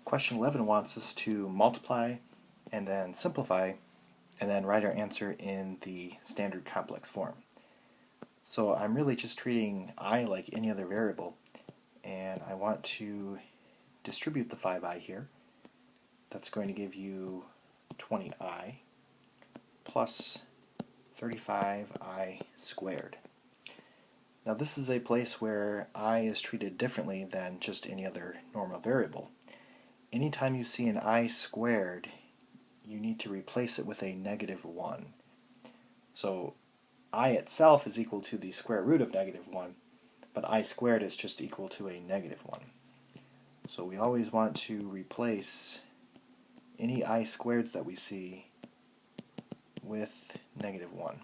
Question 11 wants us to multiply and then simplify and then write our answer in the standard complex form. So I'm really just treating I like any other variable, and I want to distribute the 5i here. That's going to give you 20i plus 35i squared. Now this is a place where I is treated differently than just any other normal variable. Anytime you see an I squared, you need to replace it with a -1. So I itself is equal to the square root of -1, but I squared is just equal to a -1. So we always want to replace any I squareds that we see with -1.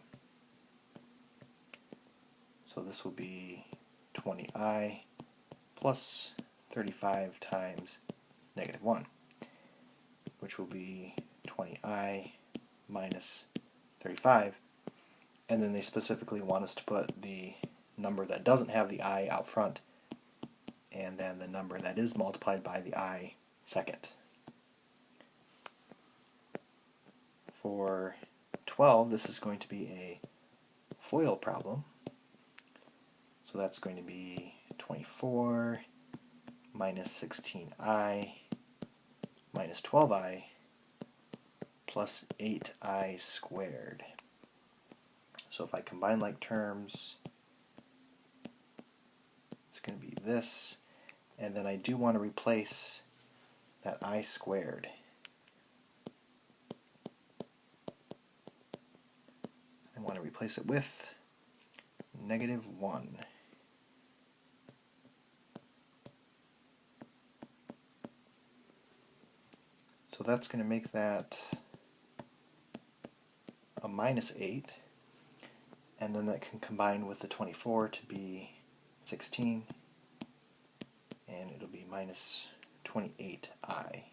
So this will be 20i plus 35 times -1, which will be 20i minus 35. And then they specifically want us to put the number that doesn't have the I out front, and then the number that is multiplied by the I second. For 12, this is going to be a FOIL problem. So that's going to be 24 minus 16i minus 12i plus 8i squared. So if I combine like terms, it's going to be this, and then I do want to replace that I squared. I want to replace it with -1. So that's going to make that a -8, and then that can combine with the 24 to be 16, and it'll be minus 28i.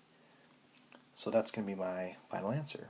So that's going to be my final answer.